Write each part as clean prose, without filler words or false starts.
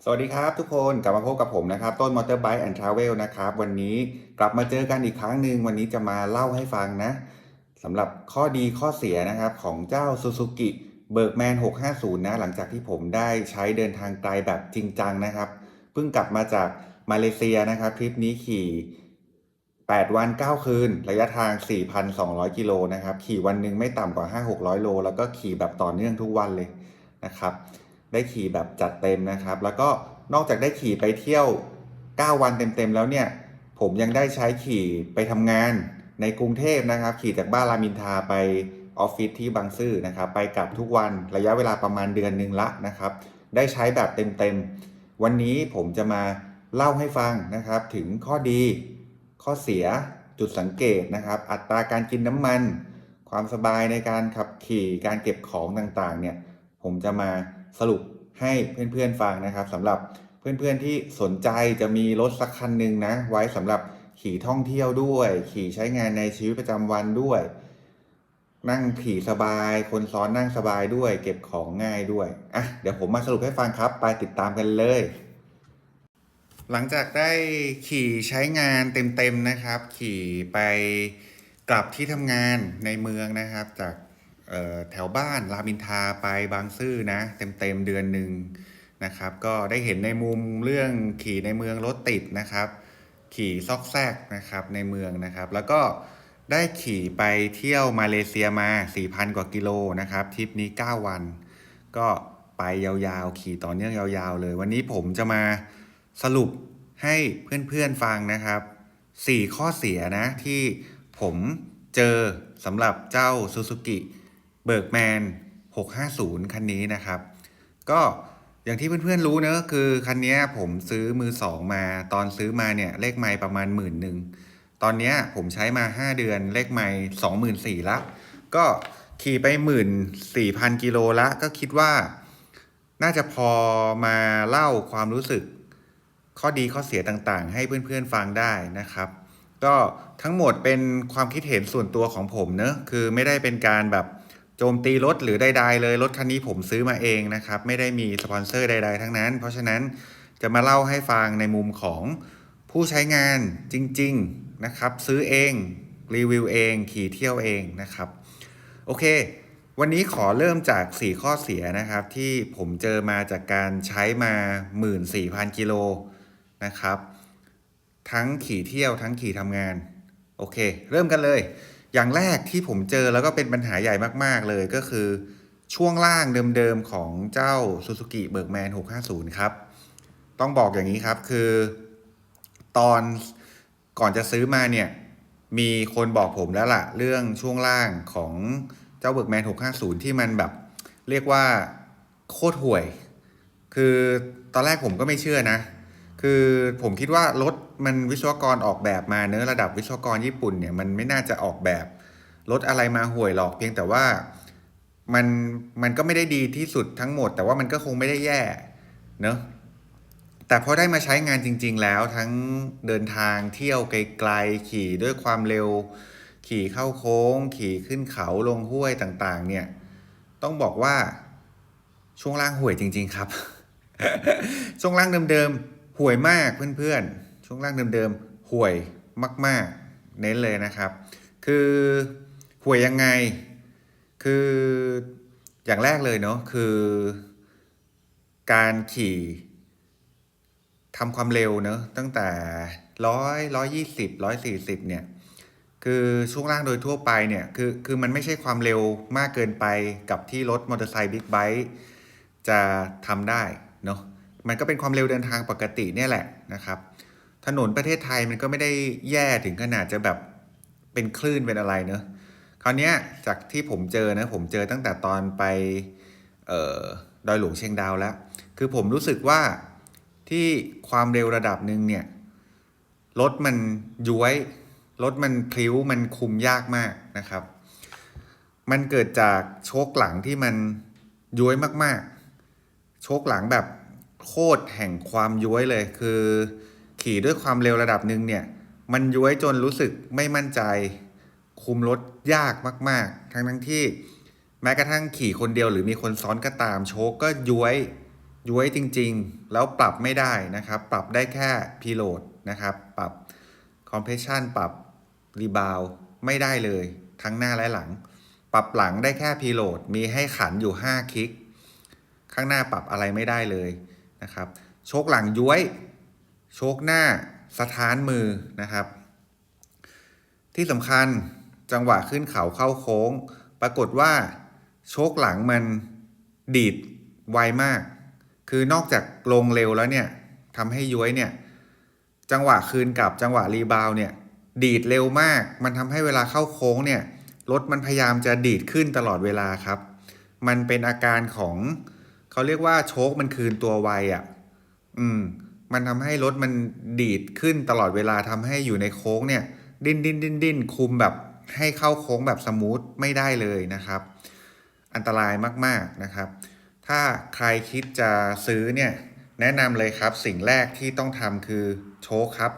สวัสดีครับทุกคนกลับมาพบกับผมนะครับต้น Motorbike and Travel นะครับวันนี้กลับมาเจอกันอีกครั้งหนึ่งวันนี้จะมาเล่าให้ฟังนะสำหรับข้อดีข้อเสียนะครับของเจ้า Suzuki Bergman 650นะหลังจากที่ผมได้ใช้เดินทางไกลแบบจริงจังนะครับเพิ่งกลับมาจากมาเลเซียนะครับทริปนี้ขี่8วัน9คืนระยะทาง 4,200 กิโลนะครับขี่วันหนึ่งไม่ต่ำกว่า 5-600 โลแล้วก็ขี่แบบต่อเนื่องทุกวันเลยนะครับ ได้ขี่แบบจัดเต็มนะครับแล้วก็นอกจากได้ขี่ไปเที่ยว9วันเต็มๆแล้วเนี่ยผมยังได้ใช้ขี่ไปทำงานในกรุงเทพนะครับขี่จากบ้านรามอินทราไปออฟฟิศที่บางซื่อนะครับไปกลับทุกวันระยะเวลาประมาณเดือนหนึ่งละนะครับได้ใช้แบบเต็มๆวันนี้ผมจะมาเล่าให้ฟังนะครับถึงข้อดีข้อเสียจุดสังเกตนะครับอัตราการกินน้ำมันความสบายในการขับขี่การเก็บของต่างๆเนี่ยผมจะมาสรุปให้เพื่อนๆฟังนะครับสำหรับเพื่อนๆที่สนใจจะมีรถสักคันหนึ่งนะไว้สำหรับขี่ท่องเที่ยวด้วยขี่ใช้งานในชีวิตประจำวันด้วยนั่งขี่สบายคนซ้อนนั่งสบายด้วยเก็บของง่ายด้วยอ่ะเดี๋ยวผมมาสรุปให้ฟังครับไปติดตามกันเลยหลังจากได้ขี่ใช้งานเต็มๆนะครับขี่ไปกลับที่ทำงานในเมืองนะครับจากแถวบ้านรามอินทราไปบางซื่อนะเต็มๆเดือนหนึ่งนะครับก็ได้เห็นในมุมเรื่องขี่ในเมืองรถติดนะครับขี่ซอกแซกนะครับในเมืองนะครับแล้วก็ได้ขี่ไปเที่ยวมาเลเซียมา 4,000 กว่ากิโลนะครับทริปนี้9วันก็ไปยาวๆขี่ต่อเนื่องยาวๆเลยวันนี้ผมจะมาสรุปให้เพื่อนๆฟังนะครับ4ข้อเสียนะที่ผมเจอสำหรับเจ้า Suzuki Bergman 650คันนี้นะครับก็อย่างที่เพื่อนๆรู้เนอะคือคันนี้ผมซื้อมือสองมาตอนซื้อมาเนี่ยเลขไมล์ประมาณ11,000ตอนนี้ผมใช้มา5เดือนเลขไมล์24,000ละก็ขี่ไป14,000กิโลละก็คิดว่าน่าจะพอมาเล่าความรู้สึกข้อดีข้อเสียต่างๆให้เพื่อนๆฟังได้นะครับก็ทั้งหมดเป็นความคิดเห็นส่วนตัวของผมเนอะคือไม่ได้เป็นการแบบโจมตีรถหรือใดๆเลยรถคันนี้ผมซื้อมาเองนะครับไม่ได้มีสปอนเซอร์ใดๆทั้งนั้นเพราะฉะนั้นจะมาเล่าให้ฟังในมุมของผู้ใช้งานจริงๆนะครับซื้อเองรีวิวเองขี่เที่ยวเองนะครับโอเควันนี้ขอเริ่มจาก4ข้อเสียนะครับที่ผมเจอมาจากการใช้มา 14,000 กิโลนะครับทั้งขี่เที่ยวทั้งขี่ทำงานโอเคเริ่มกันเลยอย่างแรกที่ผมเจอแล้วก็เป็นปัญหาใหญ่มากๆเลยก็คือช่วงล่างเดิมๆของเจ้า Suzuki Bergman 650ครับต้องบอกอย่างนี้ครับคือตอนก่อนจะซื้อมาเนี่ยมีคนบอกผมแล้วล่ะเรื่องช่วงล่างของเจ้า Bergman 650ที่มันแบบเรียกว่าโคตรห่วยคือตอนแรกผมก็ไม่เชื่อนะ คือผมคิดว่ารถมันวิศวกรออกแบบมาเนอะระดับวิศวกรญี่ปุ่นเนี่ยมันไม่น่าจะออกแบบรถอะไรมาห่วยหรอกเพียงแต่ว่ามันมันก็ไม่ได้ดีที่สุดทั้งหมดแต่ว่ามันก็คงไม่ได้แย่เนอะแต่พอได้มาใช้งานจริงๆแล้วทั้งเดินทางเที่ยวไกลๆขี่ด้วยความเร็วขี่เข้าโค้งขี่ขึ้นเขาลงห้วยต่างๆเนี่ยต้องบอกว่าช่วงล่างห่วยจริงๆครับ ช่วงล่างเดิมๆห่วยมากเพื่อนๆช่วงล่างเดิมๆห่วยมากๆเน้นเลยนะครับคือห่วยยังไงคืออย่างแรกเลยเนาะคือการขี่ทำความเร็วเนาะตั้งแต่120 140เนี่ยคือช่วงล่างโดยทั่วไปเนี่ยคือมันไม่ใช่ความเร็วมากเกินไปกับที่รถมอเตอร์ไซค์บิ๊กไบค์จะทำได้เนาะ มันก็เป็นความเร็วเดินทางปกติเนี่ยแหละนะครับถนนประเทศไทยมันก็ไม่ได้แย่ถึงขนาดจะแบบเป็นคลื่นเป็นอะไรเนอะคราวนี้จากที่ผมเจอนะผมเจอตั้งแต่ตอนไปเอ่อดอยหลวงเชียงดาวแล้วคือผมรู้สึกว่าที่ความเร็วระดับหนึ่งเนี่ยรถมันย้วยรถมันพลิ้วมันคุมยากมากนะครับมันเกิดจากโชคหลังที่มันย้วยมากๆโชคหลังแบบโคตรแห่งความย้วยเลยคือขี่ด้วยความเร็วระดับหนึ่งเนี่ยมันย้วยจนรู้สึกไม่มั่นใจคุมรถยากมากๆทั้งที่แม้กระทั่งขี่คนเดียวหรือมีคนซ้อนก็ตามโชคก็ย้วย ย้วยจริงๆแล้วปรับไม่ได้นะครับปรับได้แค่พีโหลดนะครับปรับคอมเพรสชันปรับรีบาวไม่ได้เลยทั้งหน้าและหลังปรับหลังได้แค่พีโหลดมีให้ขันอยู่5คลิกข้างหน้าปรับอะไรไม่ได้เลยนะครับโชคหลังย้วยโชคหน้าสถานมือนะครับที่สำคัญจังหวะขึ้นเขาเข้าโค้งปรากฏว่าโชคหลังมันดีดไวมากคือนอกจากลงเร็วแล้วเนี่ยทำให้ย้วยเนี่ยจังหวะคืนกับจังหวะรีบาวเนี่ยดีดเร็วมากมันทำให้เวลาเข้าโค้งเนี่ยรถมันพยายามจะดีดขึ้นตลอดเวลาครับมันเป็นอาการของเขาเรียกว่าโชคมันคืนตัวไวอ่ะมันทำให้รถมันดีดขึ้นตลอดเวลาทำให้อยู่ในโค้งเนี่ยดิ้นคุมแบบให้เข้าโค้งแบบสมูทไม่ได้เลยนะครับอันตรายมากๆนะครับถ้าใครคิดจะซื้อเนี่ยแนะนำเลยครับสิ่งแรกที่ต้องทำคือโชคครับ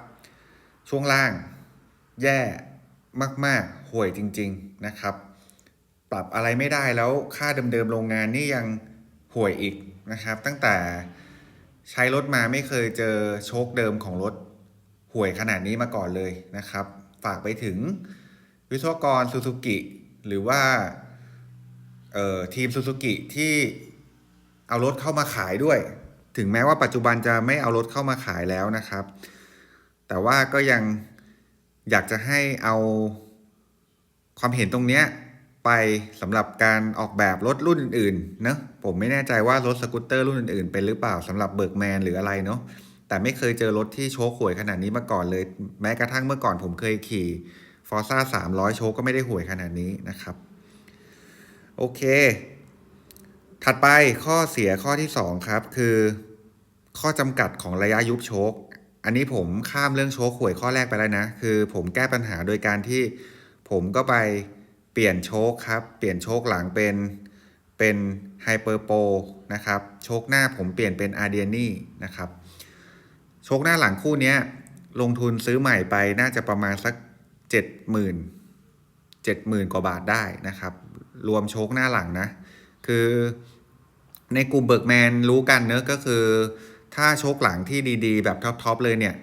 ช่วงล่างแย่มากๆห่วยจริงๆนะครับปรับอะไรไม่ได้แล้วค่าเดิมๆโรงงานนี่ยังห่วยอีกนะครับตั้งแต่ใช้รถมาไม่เคยเจอโชคเดิมของรถห่วยขนาดนี้มาก่อนเลยนะครับฝากไปถึงวิศวกรซูซูกิหรือว่าทีมซูซูกิที่เอารถเข้ามาขายด้วยถึงแม้ว่าปัจจุบันจะไม่เอารถเข้ามาขายแล้วนะครับแต่ว่าก็ยังอยากจะให้เอาความเห็นตรงเนี้ยไปสำหรับการออกแบบรถรุ่นอื่นๆเนอะผมไม่แน่ใจว่ารถสกูตเตอร์รุ่นอื่นๆเป็นหรือเปล่าสำหรับเบิร์กแมนหรืออะไรเนาะแต่ไม่เคยเจอรถที่โชคห่วยขนาดนี้มาก่อนเลยแม้กระทั่งเมื่อก่อนผมเคยขี่ Forza 300โชคก็ไม่ได้ห่วยขนาดนี้นะครับโอเคถัดไปข้อเสียข้อที่2ครับคือข้อจำกัดของระยะยุบโชคอันนี้ผมข้ามเรื่องโชคห่วยข้อแรกไปแล้วนะคือผมแก้ปัญหาโดยการที่ผมก็ไปเปลี่ยนโชคครับเปลี่ยนโชคหลังเป็นไฮเปอร์โปนะครับโชคหน้าผมเปลี่ยนเป็นอาร์เดียนี่นะครับโชคหน้าหลังคู่นี้ลงทุนซื้อใหม่ไปน่าจะประมาณสัก70,000 กว่าบาทได้นะครับรวมโชคหน้าหลังนะคือในกลุ่มเบิร์กแมนรู้กันเนอะก็คือถ้าโชคหลังที่ดีๆแบบท็อปๆเลยเนี่ย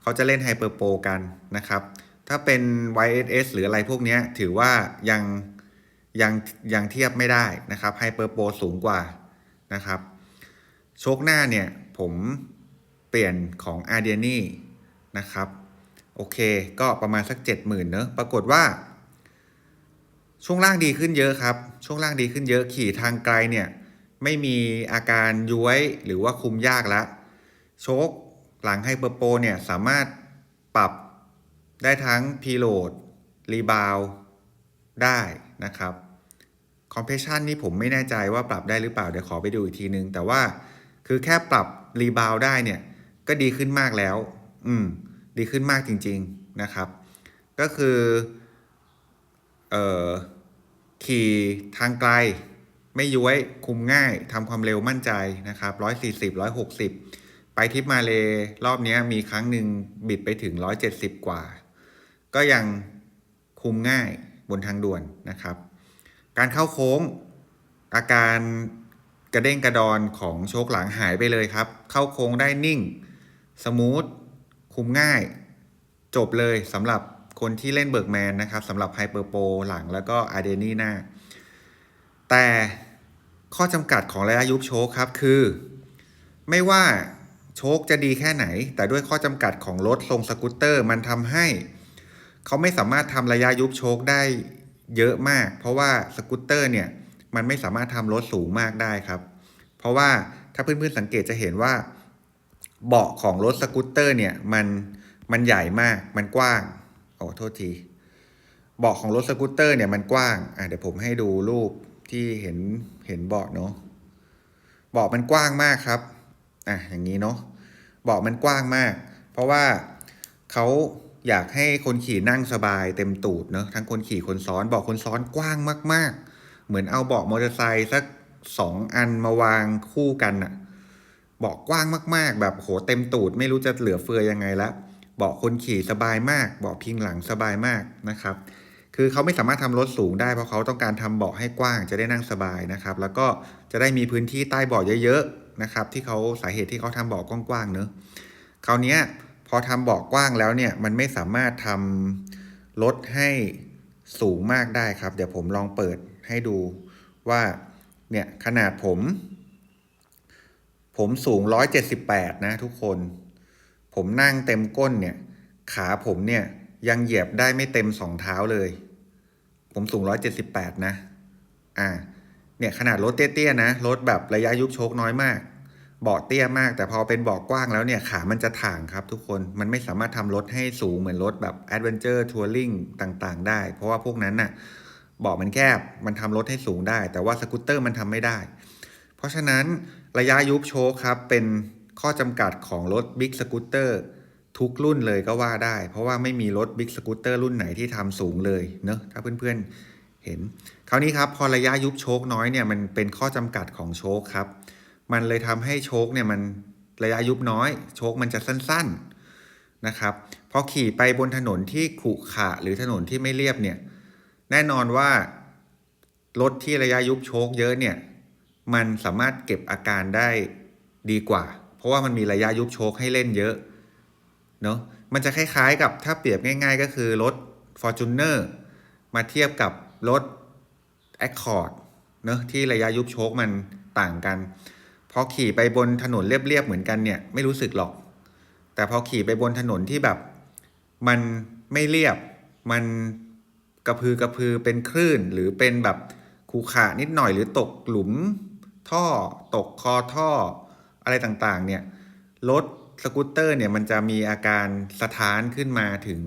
เขาจะเล่นไฮเปอร์โปกันนะครับถ้าเป็น YSS หรืออะไรพวกนี้ถือว่ายังเทียบไม่ได้นะครับไฮเปอร์โปสูงกว่านะครับโชคหน้าเนี่ยผมเปลี่ยนของ a r d i a n i นะครับโอเคก็ประมาณสัก 70,000 เนอะปรากฏว่าช่วงล่างดีขึ้นเยอะครับช่วงล่างดีขึ้นเยอะขี่ทางไกลเนี่ยไม่มีอาการย้วยหรือว่าคุมยากแล้วโชคหลังไฮเปอร์โปเนี่ยสามารถปรับได้ทั้งพีโหลดรีบาวได้นะครับคอมเพรสชันนี่ผมไม่แน่ใจว่าปรับได้หรือเปล่าเดี๋ยวขอไปดูอีกทีนึงแต่ว่าคือแค่ปรับรีบาวได้เนี่ยก็ดีขึ้นมากแล้วดีขึ้นมากจริงๆนะครับก็คือขี่ทางไกลไม่ย้วยคุมง่ายทำความเร็วมั่นใจนะครับ140 160ไปทริปมาเลรอบนี้มีครั้งหนึ่งบิดไปถึง170กว่าก็ยังคุมง่ายบนทางด่วนนะครับการเข้าโค้งอาการกระเด้งกระดอนของโชคหลังหายไปเลยครับเข้าโค้งได้นิ่งสมูทคุมง่ายจบเลยสำหรับคนที่เล่นเบิร์กแมนนะครับสำหรับไฮเปอร์โปหลังแล้วก็อาร์เดนี่หน้าแต่ข้อจำกัดของระยะยุบโชคครับคือไม่ว่าโชคจะดีแค่ไหนแต่ด้วยข้อจำกัดของรถทรงสกูตเตอร์มันทำให้เขาไม่สามารถทำระยะยุบโชคได้เยอะมากเพราะว่าสกูตเตอร์เนี่ยมันไม่สามารถทำรถสูงมากได้ครับเพราะว่าถ้าเพื่อนๆสังเกตจะเห็นว่าเบาะของรถสกูตเตอร์เนี่ยมันใหญ่มากมันกว้างโทษทีเบาะของรถสกูตเตอร์เนี่ยมันกว้างเดี๋ยวผมให้ดูรูปที่เห็นเบาะเนาะเบาะมันกว้างมากครับอย่างนี้เนาะเบาะมันกว้างมากเพราะว่าเขาอยากให้คนขี่นั่งสบายเต็มตูดเนาะทั้งคนขี่คนซ้อนเบาะคนซ้อนกว้างมากๆเหมือนเอาเบาะมอเตอร์ไซค์สัก2 อันมาวางคู่กันเบาะกว้างมากๆแบบโหเต็มตูดไม่รู้จะเหลือเฟือยังไงละเบาะคนขี่สบายมากเบาะพิงหลังสบายมากนะครับคือเขาไม่สามารถทำรถสูงได้เพราะเขาต้องการทำเบาะให้กว้างจะได้นั่งสบายนะครับแล้วก็จะได้มีพื้นที่ใต้เบาะเยอะๆ นะครับที่เขาสาเหตุที่เขาทำเบาะกว้างๆเนอะคราวนี้พอทำเบาะกว้างแล้วเนี่ยมันไม่สามารถทำรถให้สูงมากได้ครับเดี๋ยวผมลองเปิดให้ดูว่าเนี่ยขนาดผมสูง178นะทุกคนผมนั่งเต็มก้นเนี่ยขาผมเนี่ยยังเหยียบได้ไม่เต็ม2 เท้าเลยผมสูง178นะเนี่ยขนาดรถเตี้ยๆนะรถแบบระยะยุบโชคน้อยมากเบาะเตี้ยมากแต่พอเป็นเบาะกว้างแล้วเนี่ยขามันจะถ่างครับทุกคนมันไม่สามารถทำรถให้สูงเหมือนรถแบบ Adventure Touring ต่างๆได้เพราะว่าพวกนั้นน่ะเบาะมันแคบมันทำรถให้สูงได้แต่ว่าสกูตเตอร์มันทำไม่ได้เพราะฉะนั้นระยะยุบโชคครับเป็นข้อจำกัดของรถบิ๊กสกูตเตอร์ทุกรุ่นเลยก็ว่าได้เพราะว่าไม่มีรถบิ๊กสกูตเตอร์รุ่นไหนที่ทำสูงเลยเนอะถ้าเพื่อนๆเห็นคราวนี้ครับพอระยะยุบโชคน้อยเนี่ยมันเป็นข้อจำกัดของโชคครับมันเลยทำให้โชคเนี่ยมันระยะยุบน้อยโชคมันจะสั้นๆนะครับพอขี่ไปบนถนนที่ขรุขระหรือถนนที่ไม่เรียบเนี่ยแน่นอนว่ารถที่ระยะยุบโชคเยอะเนี่ยมันสามารถเก็บอาการได้ดีกว่าเพราะว่ามันมีระยะยุบโชคให้เล่นเยอะเนาะมันจะคล้ายๆกับถ้าเปรียบง่ายๆก็คือรถ Fortuner มาเทียบกับรถ Accord เนอะที่ระยะยุบโชคมันต่างกันพอขี่ไปบนถนนเรียบๆเหมือนกันเนี่ยไม่รู้สึกหรอกแต่พอขี่ไปบนถนนที่แบบมันไม่เรียบมันกระพือเป็นคลื่นหรือเป็นแบบขรุขระนิดหน่อยหรือตกหลุมท่อตกคอท่ออะไรต่างๆเนี่ยรถสกูตเตอร์เนี่ยมันจะมีอาการสะท้านขึ้นมาถึง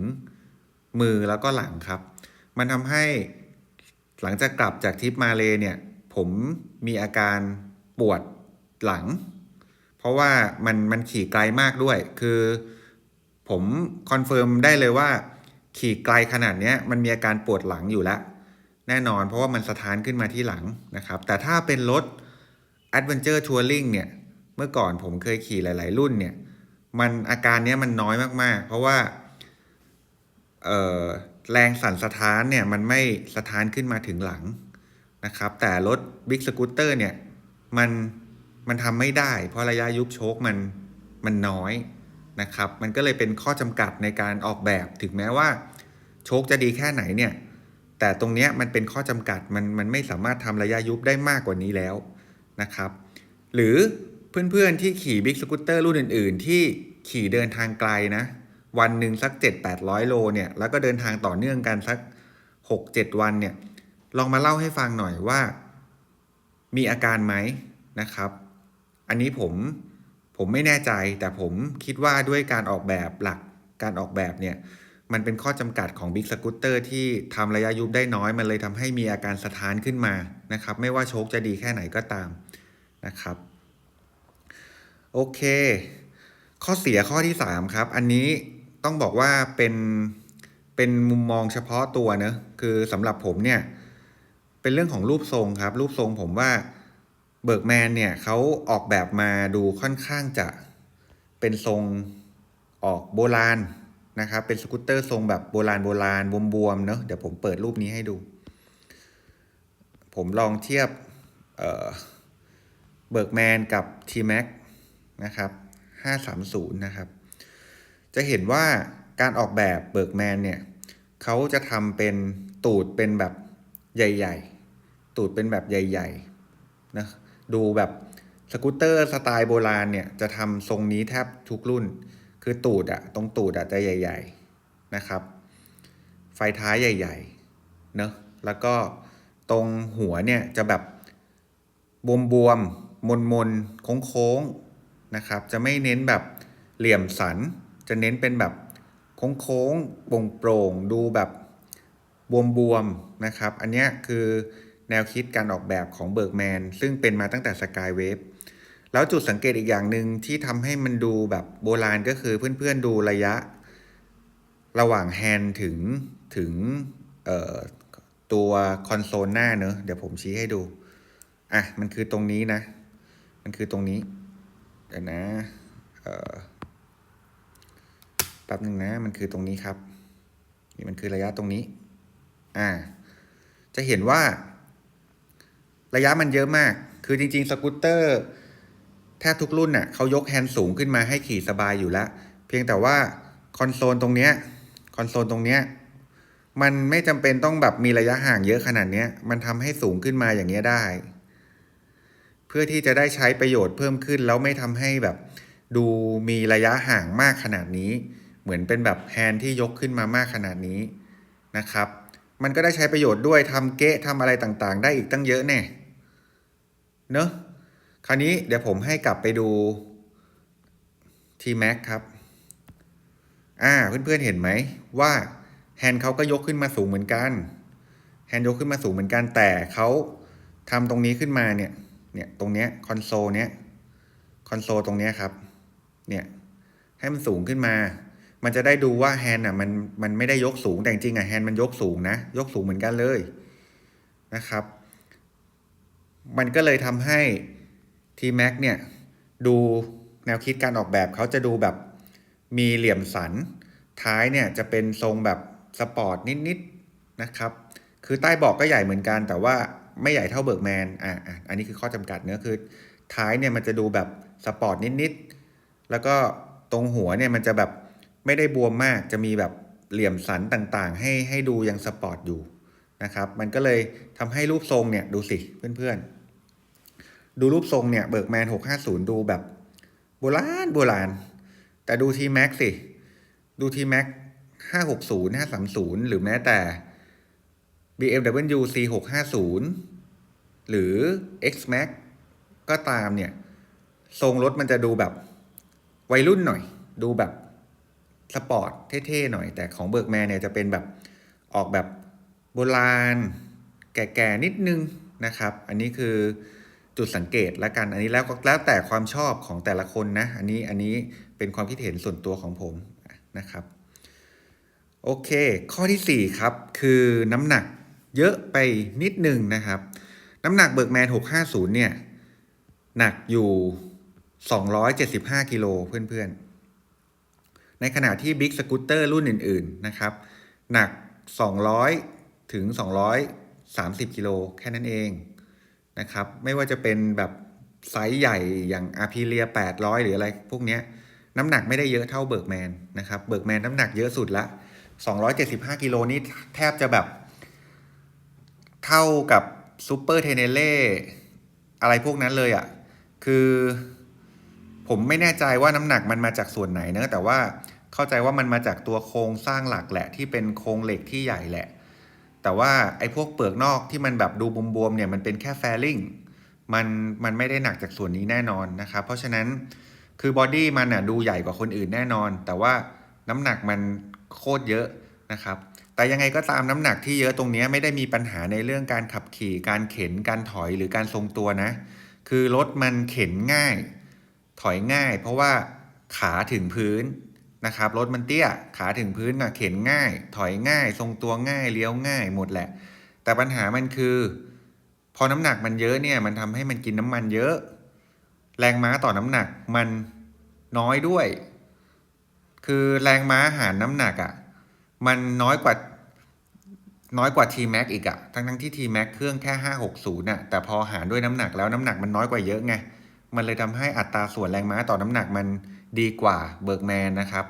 มือแล้วก็หลังครับมันทำให้หลังจากกลับจากทริปมาเลเนี่ยผมมีอาการปวดหลังเพราะว่ามันขี่ไกลมากด้วยคือผมคอนเฟิร์มได้เลยว่าขี่ไกลขนาดนี้มันมีอาการปวดหลังอยู่แล้วแน่นอนเพราะว่ามันสะท้านขึ้นมาที่หลังนะครับแต่ถ้าเป็นรถ Adventure Touring เนี่ยเมื่อก่อนผมเคยขี่หลายๆรุ่นเนี่ยมันอาการนี้มันน้อยมากๆเพราะว่าแรงสั่นสะท้านเนี่ยมันไม่สะท้านขึ้นมาถึงหลังนะครับแต่รถ Big Scooter เนี่ยมันมันทำไม่ได้เพราะระยะยุบโชคมันน้อยนะครับมันก็เลยเป็นข้อจำกัดในการออกแบบถึงแม้ว่าโชคจะดีแค่ไหนเนี่ยแต่ตรงเนี้ยมันเป็นข้อจำกัดมันไม่สามารถทำระยะยุบได้มากกว่านี้แล้วนะครับหรือเพื่อนๆที่ขี่ Big Scooter รุ่นอื่นๆที่ขี่เดินทางไกลนะวันหนึ่งสัก700-800 โลเนี่ยแล้วก็เดินทางต่อเนื่องกันสัก6-7 วันเนี่ยลองมาเล่าให้ฟังหน่อยว่ามีอาการไหมนะครับอันนี้ผมไม่แน่ใจแต่ผมคิดว่าด้วยการออกแบบหลักการออกแบบเนี่ยมันเป็นข้อจำกัดของ Big Scooter ที่ทำระยะยุบได้น้อยมันเลยทำให้มีอาการสะท้านขึ้นมานะครับไม่ว่าโชคจะดีแค่ไหนก็ตามนะครับโอเคข้อเสียข้อที่3ครับอันนี้ต้องบอกว่าเป็นมุมมองเฉพาะตัวเนอะคือสำหรับผมเนี่ยเป็นเรื่องของรูปทรงครับรูปทรงผมว่าเบิร์กแมนเนี่ยเขาออกแบบมาดูค่อนข้างจะเป็นทรงออกโบราณนะครับเป็นสกูตเตอร์ทรงแบบโบราณบวมๆเนอะเดี๋ยวผมเปิดรูปนี้ให้ดูผมลองเทียบเบิร์กแมนกับ T-Max นะครับ530นะครับจะเห็นว่าการออกแบบเบิร์กแมนเนี่ยเขาจะทำเป็นตูดเป็นแบบใหญ่ๆตูดเป็นแบบใหญ่ๆนะดูแบบสกูตเตอร์สไตล์โบราณเนี่ยจะทำทรงนี้แทบทุกรุ่นคือตูดตรงตูดจะใหญ่ๆนะครับไฟท้ายใหญ่ๆเนอะแล้วก็ตรงหัวเนี่ยจะแบบบวมมนโค้งๆนะครับจะไม่เน้นแบบเหลี่ยมสันจะเน้นเป็นแบบโค้งโปร่งดูแบบบวมนะครับอันนี้คือแนวคิดการออกแบบของเบิร์กแมนซึ่งเป็นมาตั้งแต่สกายเวฟแล้วจุดสังเกตอีกอย่างหนึ่งที่ทำให้มันดูแบบโบราณก็คือเพื่อนๆดูระยะระหว่างแฮนด์ถึงตัวคอนโซลหน้าเนอะเดี๋ยวผมชี้ให้ดูมันคือตรงนี้นะมันคือตรงนี้เดี๋ยวนะแป๊บนึงนะมันคือตรงนี้ครับนี่มันคือระยะตรงนี้จะเห็นว่าระยะมันเยอะมากคือจริงๆสกูตเตอร์ แทบทุกรุ่นน่ะเขายกแฮนด์สูงขึ้นมาให้ขี่สบายอยู่แล้วเพียงแต่ว่าคอนโซลตรงเนี้ยมันไม่จำเป็นต้องแบบมีระยะห่างเยอะขนาดนี้มันทำให้สูงขึ้นมาอย่างเงี้ยได้เพื่อที่จะได้ใช้ประโยชน์เพิ่มขึ้นแล้วไม่ทำให้แบบดูมีระยะห่างมากขนาดนี้เหมือนเป็นแบบแฮนด์ที่ยกขึ้นมามากขนาดนี้นะครับมันก็ได้ใช้ประโยชน์ด้วยทำเก๊ะทำอะไรต่างๆได้อีกตั้งเยอะแน่เนอะคราวนี้เดี๋ยวผมให้กลับไปดู T-Max ครับเพื่อนๆเห็นไหมว่าแฮนด์เขาก็ยกขึ้นมาสูงเหมือนกันแฮนด์ยกขึ้นมาสูงเหมือนกันแต่เขาทำตรงนี้ขึ้นมาเนี่ยตรงเนี้ยคอนโซลตรงเนี้ยครับเนี่ยให้มันสูงขึ้นมามันจะได้ดูว่าแฮนด์มันไม่ได้ยกสูงแต่จริงๆแฮนด์มันยกสูงนะยกสูงเหมือนกันเลยนะครับมันก็เลยทำให้ T-Max เนี่ยดูแนวคิดการออกแบบเขาจะดูแบบมีเหลี่ยมสันท้ายเนี่ยจะเป็นทรงแบบสปอร์ตนิดๆนะครับคือใต้เบาะก็ใหญ่เหมือนกันแต่ว่าไม่ใหญ่เท่าเบิร์กแมนอันนี้คือข้อจำกัดเนื้อคือท้ายเนี่ยมันจะดูแบบสปอร์ตนิดๆแล้วก็ตรงหัวเนี่ยมันจะแบบไม่ได้บวมมากจะมีแบบเหลี่ยมสันต่างๆให้ดูยังสปอร์ตอยู่นะครับมันก็เลยทำให้รูปทรงเนี่ยดูสิเพื่อนๆดูรูปทรงเนี่ยเบิร์กแมน650ดูแบบโบราณแต่ดู T-Max สิดู T-Max 560 530หรือแม้แต่ BMW C650 หรือ X-Max ก็ตามเนี่ยทรงรถมันจะดูแบบวัยรุ่นหน่อยดูแบบสปอร์ตเท่ๆหน่อยแต่ของเบิร์กแมนเนี่ยจะเป็นแบบออกแบบโบราณแก่ๆนิดนึงนะครับอันนี้คือจุดสังเกตละกันอันนี้แล้วแต่ความชอบของแต่ละคนนะอันนี้เป็นความคิดเห็นส่วนตัวของผมนะครับโอเคข้อที่4ครับคือน้ำหนักเยอะไปนิดนึงนะครับน้ำหนักเบิร์กแมน650เนี่ยหนักอยู่275กิโลเพื่อนๆในขณะที่บิ๊กสกูตเตอร์รุ่นอื่นๆนะครับหนัก200ถึง230กิโลแค่นั้นเองนะครับไม่ว่าจะเป็นแบบไซส์ใหญ่อย่างอาพีเลีย800หรืออะไรพวกเนี้ยน้ำหนักไม่ได้เยอะเท่าเบิร์กแมนนะครับเบิร์กแมนน้ำหนักเยอะสุดละ275กิโลนี่แทบจะแบบเท่ากับซูเปอร์เทเนเล่อะไรพวกนั้นเลยอ่ะคือผมไม่แน่ใจว่าน้ำหนักมันมาจากส่วนไหนเนอะแต่ว่าเข้าใจว่ามันมาจากตัวโครงสร้างหลักแหละที่เป็นโครงเหล็กที่ใหญ่แหละแต่ว่าไอ้พวกเปลือกนอกที่มันแบบดูบวมๆเนี่ยมันเป็นแค่แฟลิ่งมันไม่ได้หนักจากส่วนนี้แน่นอนนะครับเพราะฉะนั้นคือบอดี้มันอ่ะดูใหญ่กว่าคนอื่นแน่นอนแต่ว่าน้ำหนักมันโคตรเยอะนะครับแต่ยังไงก็ตามน้ำหนักที่เยอะตรงนี้ไม่ได้มีปัญหาในเรื่องการขับขี่การเข็นการถอยหรือการทรงตัวนะคือรถมันเข็นง่ายถอยง่ายเพราะว่าขาถึงพื้นนะครับรถมันเตี้ยขาถึงพื้นเข็นง่ายถอยง่ายทรงตัวง่ายเลี้ยวง่ายหมดแหละแต่ปัญหามันคือพอน้ำหนักมันเยอะเนี่ยมันทำให้มันกินน้ำมันเยอะแรงม้าต่อน้ำหนักมันน้อยด้วยคือแรงม้าหารน้ำหนักมันน้อยกว่า T-Max อีกทั้งที่ T-Max เครื่องแค่560แต่พอหารด้วยน้ำหนักแล้วน้ำหนักมันน้อยกว่าเยอะไงมันเลยทำให้อัตราส่วนแรงม้าต่อน้ำหนักมันดีกว่าเบิร์กแมนนะครับ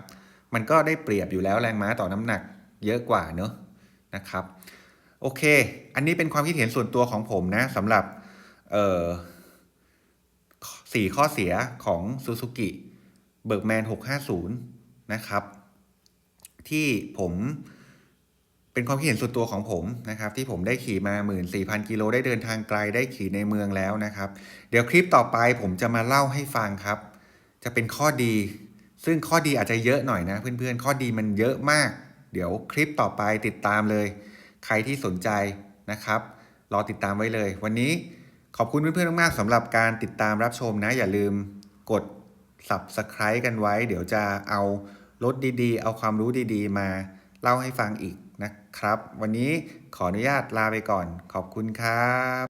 มันก็ได้เปรียบอยู่แล้วแรงม้าต่อน้ำหนักเยอะกว่าเนอะนะครับโอเคอันนี้เป็นความคิดเห็นส่วนตัวของผมนะสำหรับ4ข้อเสียของ Suzuki เบิร์กแมน650นะครับที่ผมเป็นความคิดเห็นส่วนตัวของผมนะครับที่ผมได้ขี่มา 14,000 กิโลได้เดินทางไกลได้ขี่ในเมืองแล้วนะครับเดี๋ยวคลิปต่อไปผมจะมาเล่าให้ฟังครับจะเป็นข้อดีซึ่งข้อดีอาจจะเยอะหน่อยนะเพื่อนๆข้อดีมันเยอะมากเดี๋ยวคลิปต่อไปติดตามเลยใครที่สนใจนะครับรอติดตามไว้เลยวันนี้ขอบคุณเพื่อนๆมากๆสำหรับการติดตามรับชมนะอย่าลืมกด Subscribe กันไว้เดี๋ยวจะเอารถดีๆเอาความรู้ดีๆมาเล่าให้ฟังอีกนะครับวันนี้ขออนุญาตลาไปก่อนขอบคุณครับ